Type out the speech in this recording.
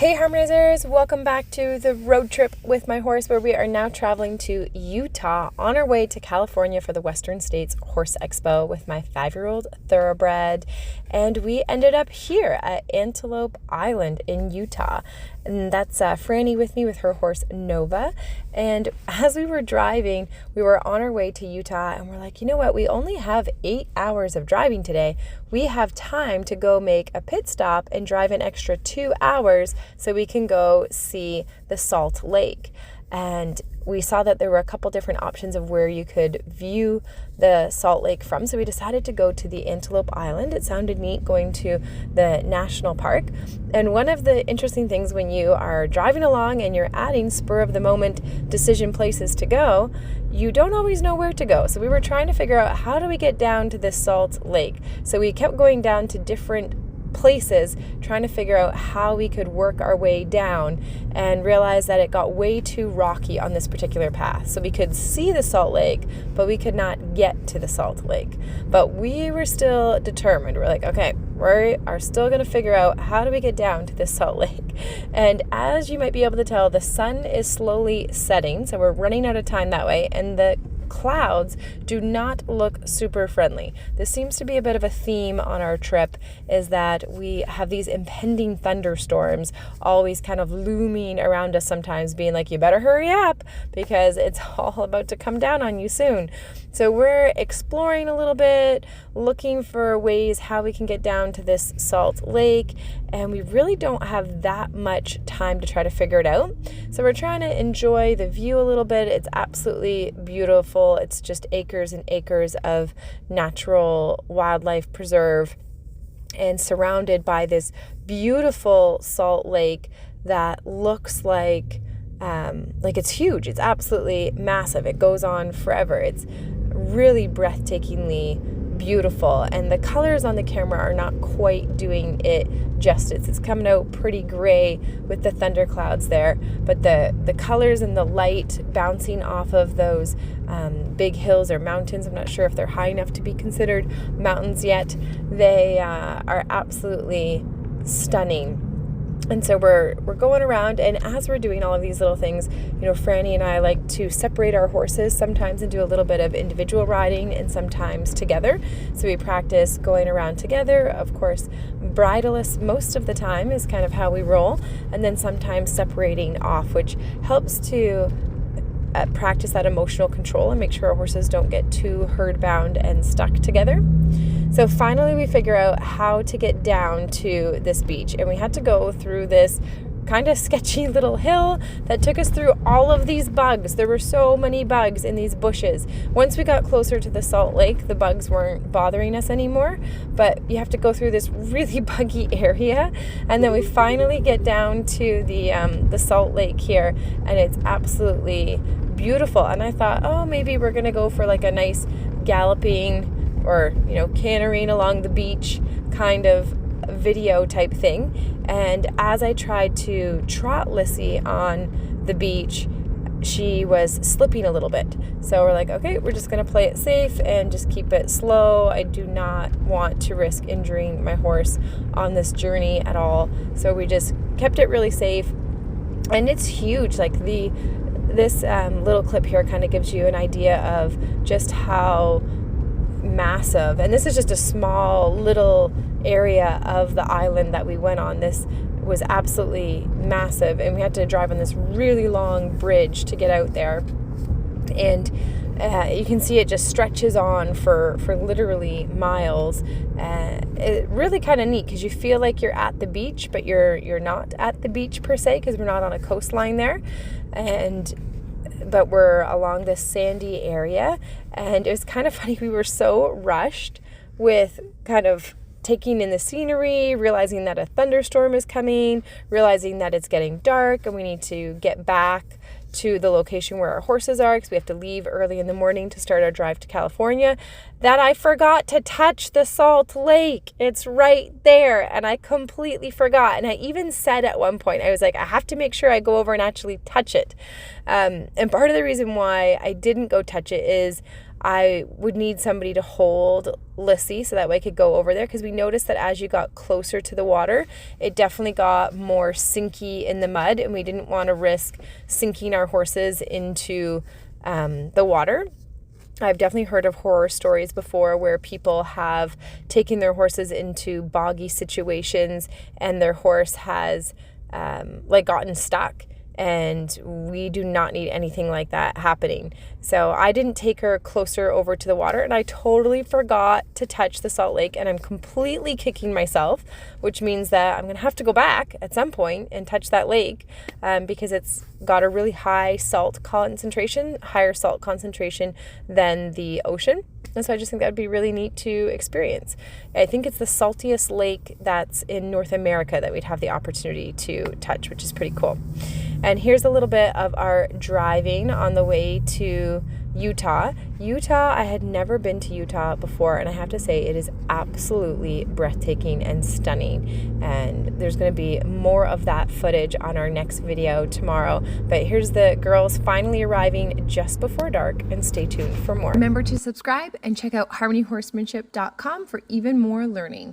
Hey Harmonizers, welcome back to the road trip with my horse, where we are now traveling to Utah on our way to California for the Western States Horse Expo with my 5-year-old thoroughbred. And we ended up here at Antelope Island in Utah. And that's Franny with me with her horse Nova. And as we were driving, we were on our way to Utah and we're like, you know what? We only have 8 hours of driving today. We have time to go make a pit stop and drive an extra 2 hours so we can go see the Salt Lake. And we saw that there were a couple different options of where you could view the Salt Lake from. So we decided to go to the Antelope Island. It sounded neat going to the national park. And one of the interesting things when you are driving along and you're adding spur of the moment decision places to go, you don't always know where to go. So we were trying to figure out, how do we get down to this Salt Lake? So we kept going down to different places, trying to figure out how we could work our way down, and realized that it got way too rocky on this particular path. So we could see the Salt Lake, but we could not get to the Salt Lake. But we were still determined. We're like, okay, we are still going to figure out how do we get down to this Salt Lake. And as you might be able to tell, the sun is slowly setting, so we're running out of time that way, and the clouds do not look super friendly. This seems to be a bit of a theme on our trip, is that we have these impending thunderstorms always kind of looming around us, sometimes being like, you better hurry up because it's all about to come down on you soon. So we're exploring a little bit, looking for ways how we can get down to this Salt Lake, and we really don't have that much time to try to figure it out. So we're trying to enjoy the view a little bit. It's absolutely beautiful. It's just acres and acres of natural wildlife preserve and surrounded by this beautiful Salt Lake that looks like it's huge. It's absolutely massive. It goes on forever. It's really breathtakingly beautiful, and the colors on the camera are not quite doing it justice. It's coming out pretty gray with the thunderclouds there, but the colors and the light bouncing off of those big hills or mountains, I'm not sure if they're high enough to be considered mountains yet, they are absolutely stunning. And so we're going around, and as we're doing all of these little things, Franny and I like to separate our horses sometimes and do a little bit of individual riding and sometimes together. So we practice going around together. Of course, bridleless most of the time is kind of how we roll, and then sometimes separating off, which helps to practice that emotional control and make sure our horses don't get too herd bound and stuck together. So finally we figure out how to get down to this beach, and we had to go through this kind of sketchy little hill that took us through all of these bugs. There were so many bugs in these bushes. Once we got closer to the Salt Lake, the bugs weren't bothering us anymore, but you have to go through this really buggy area, and then we finally get down to the Salt Lake here, and it's absolutely beautiful. And I thought, oh, maybe we're gonna go for like a nice galloping or cantering along the beach kind of video type thing. And as I tried to trot Lissy on the beach, she was slipping a little bit. So we're like, okay, we're just going to play it safe and just keep it slow. I do not want to risk injuring my horse on this journey at all. So we just kept it really safe. And it's huge. Like this little clip here kind of gives you an idea of just how massive, and this is just a small little area of the island that we went on. This was absolutely massive, and we had to drive on this really long bridge to get out there, and you can see it just stretches on for literally miles. It really kind of neat because you feel like you're at the beach, but you're not at the beach per se, because we're not on a coastline there, but we're along this sandy area. And it was kind of funny, we were so rushed with kind of taking in the scenery, realizing that a thunderstorm is coming, realizing that it's getting dark and we need to get back to the location where our horses are because we have to leave early in the morning to start our drive to California, that I forgot to touch the Salt Lake. It's right there, and I completely forgot. And I even said at one point, I was like, I have to make sure I go over and actually touch it. And part of the reason why I didn't go touch it is I would need somebody to hold Lissy so that way I could go over there, because we noticed that as you got closer to the water, it definitely got more sinky in the mud, and we didn't want to risk sinking our horses into the water. I've definitely heard of horror stories before where people have taken their horses into boggy situations and their horse has gotten stuck. And we do not need anything like that happening. So I didn't take her closer over to the water, and I totally forgot to touch the salt lake, and I'm completely kicking myself, which means that I'm going to have to go back at some point and touch that lake because it's got a really high salt concentration, higher salt concentration than the ocean. And so I just think that would be really neat to experience. I think it's the saltiest lake that's in North America that we'd have the opportunity to touch, which is pretty cool. And here's a little bit of our driving on the way to Utah. I had never been to Utah before, and I have to say it is absolutely breathtaking and stunning. And there's going to be more of that footage on our next video tomorrow. But here's the girls finally arriving just before dark, and stay tuned for more. Remember to subscribe and check out harmonyhorsemanship.com for even more learning.